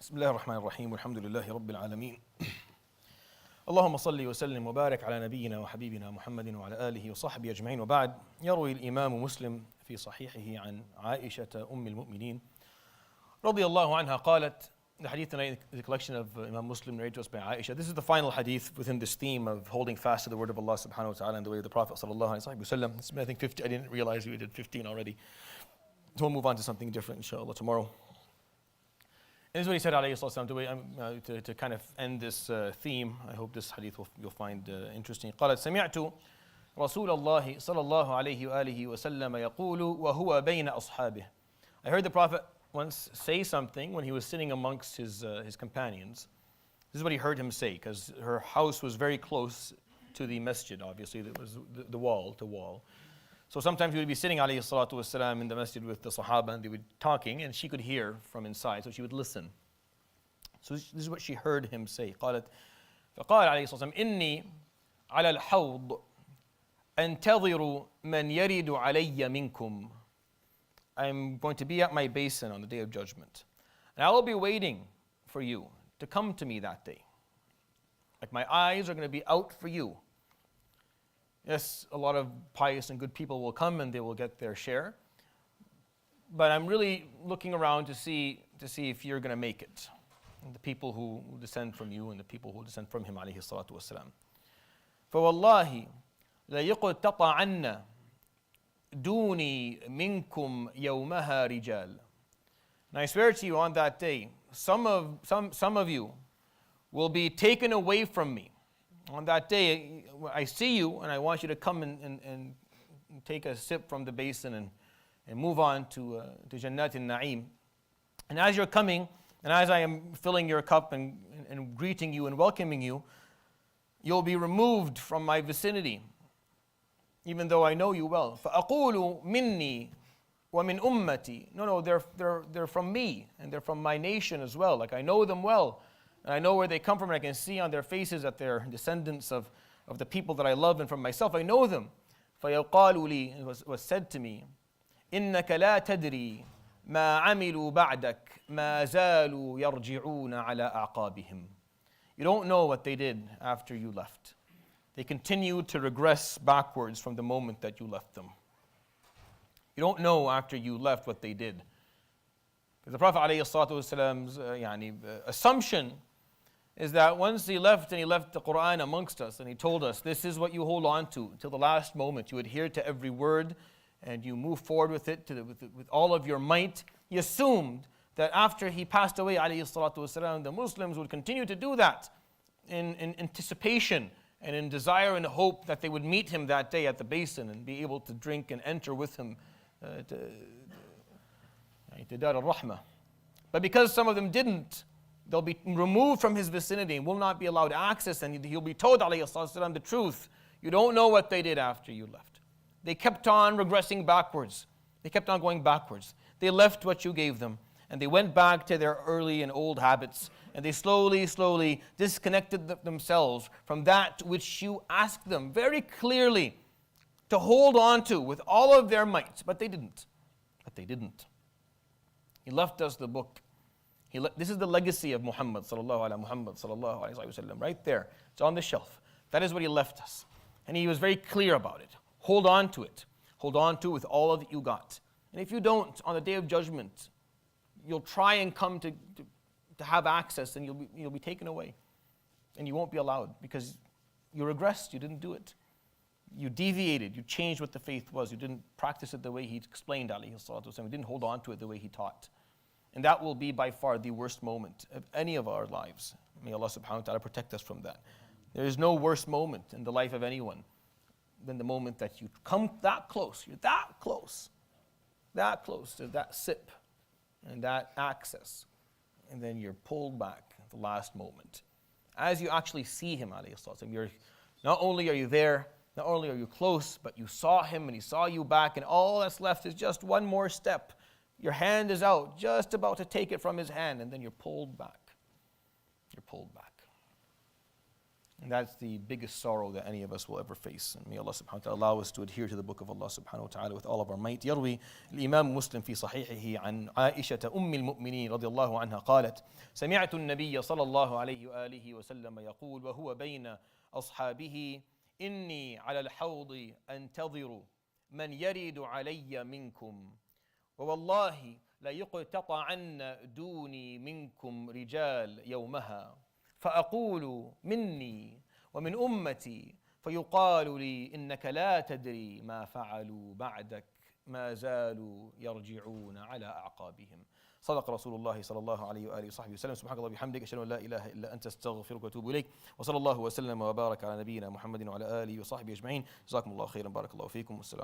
بسم الله الرحمن الرحيم والحمد لله رب العالمين. اللهم صل وسلم وبارك على نبينا وحبيبنا محمد وعلى آله وصحبه أجمعين، وبعد. يروي الإمام مسلم في صحيحه عن عائشة أم المؤمنين رضي الله عنها قالت. The hadith tonight is a collection of Imam Muslim narrated to us by Aisha. This is the final hadith within this theme of holding fast to the word of Allah subhanahu wa ta'ala and the way of the Prophet sallallahu alaihi wasallam. It's been, I think, 50. I didn't realize we did 15 already. So we'll move on to something different inshallah tomorrow. And this is what he said alayhi salatu to kind of end this theme. I hope this hadith you'll find interesting. قالت سمعت رسول الله صلى الله عليه وآله وسلم يقول وهو بين أصحابه. I heard the Prophet once say something when he was sitting amongst his companions. This is what he heard him say, because her house was very close to the masjid, obviously. It was the wall to wall. So sometimes he would be sitting alayhi salatu wasalam in the masjid with the Sahaba, and they would be talking, and she could hear from inside, so she would listen. So this is what she heard him say. قالت فقال عليه الصلاة والسلام إني على الحوض أنتظر من يرد علي منكم. I'm going to be at my basin on the day of judgment, and I will be waiting for you to come to me that day. Like my eyes are going to be out for you. Yes, a lot of pious and good people will come and they will get their share, but I'm really looking around to see if you're going to make it. And the people who descend from you and the people who descend from him alayhi salatu wasalam. فوالله ليقتطعن دوني منكم يومها رجال. And I swear to you, on that day, some of you will be taken away from me. On that day, I see you and I want you to come and take a sip from the basin and move on to Jannat al-Na'im. And as you're coming, and as I am filling your cup and greeting you and welcoming you, you'll be removed from my vicinity, even though I know you well. فَأَقُولُ مِنِّي وَمِنْ أُمَّتِي. No, they're from me, and they're from my nation as well. Like I know them well, and I know where they come from, and I can see on their faces that they're descendants of the people that I love, and from myself I know them. فَيَقَالُ لِي, it was said to me, إِنَّكَ لَا تَدْرِي مَا عَمِلُوا بَعْدَكَ مَا زَالُوا يَرْجِعُونَ عَلَىٰ أَعْقَابِهِمْ. You don't know what they did after you left. They continued to regress backwards from the moment that you left them. You don't know after you left what they did. Because the Prophet ﷺ's assumption is that once he left and he left the Quran amongst us and he told us, this is what you hold on to till the last moment. You adhere to every word and you move forward with it with all of your might. He assumed that after he passed away, ﷺ, the Muslims would continue to do that in anticipation and in desire and hope that they would meet him that day at the basin and be able to drink and enter with him to Dar al-Rahmah. But because some of them didn't, they'll be removed from his vicinity and will not be allowed access, and he'll be told alayhi the truth. You don't know what they did after you left. They kept on regressing backwards. They kept on going backwards. They left what you gave them, and they went back to their early and old habits, and they slowly disconnected themselves from that which you asked them very clearly to hold on to with all of their might. But they didn't. He left us the book. This is the legacy of Muhammad sallallahu alaihi wasallam, right there. It's on the shelf. That is what he left us. And he was very clear about it. Hold on to it. Hold on to it with all that you got. And if you don't, on the day of judgment, you'll try and come to have access, and you'll be taken away. And you won't be allowed because you regressed, you didn't do it. You deviated, you changed what the faith was. You didn't practice it the way he explained, alayhi salatu wasalam. You didn't hold on to it the way he taught. And that will be by far the worst moment of any of our lives. May Allah subhanahu wa ta'ala protect us from that. There is no worse moment in the life of anyone than the moment that you come that close. You're that close to that sip and that access. And then you're pulled back at the last moment. As you actually see him, alayhi salatu wasalam, not only are you there, not only are you close, but you saw him and he saw you back, and all that's left is just one more step. Your hand is out, just about to take it from his hand, and then you're pulled back. You're pulled back. And that's the biggest sorrow that any of us will ever face. And may Allah subhanahu wa ta'ala allow us to adhere to the book of Allah subhanahu wa ta'ala with all of our might. يروي الإمام مسلم في صحيحه عن عائشة المؤمنين رضي الله عنها قالت: سمعت النبي صلى الله عليه وآله وسلم يقول وهو بين أصحابه: إني على الحوض أنتظر من يرد علي منكم، ووالله ليقتطعن دوني منكم رجال يومها، فأقول مني ومن أمتي، فيقال لي إنك لا تدري ما فعلوا بعدك، ما زالوا يرجعون على أعقابهم. صدق رسول الله صلى الله عليه وآله وصحبه وسلم. سبحانك الله وبحمدك، أشهد أن لا إله إلا أنت، أستغفرك وأتوب إليك. وصلى الله وسلم وبارك على نبينا محمد وعلى آله وصحبه أجمعين. جزاكم الله خيرا، بارك الله فيكم، والسلام.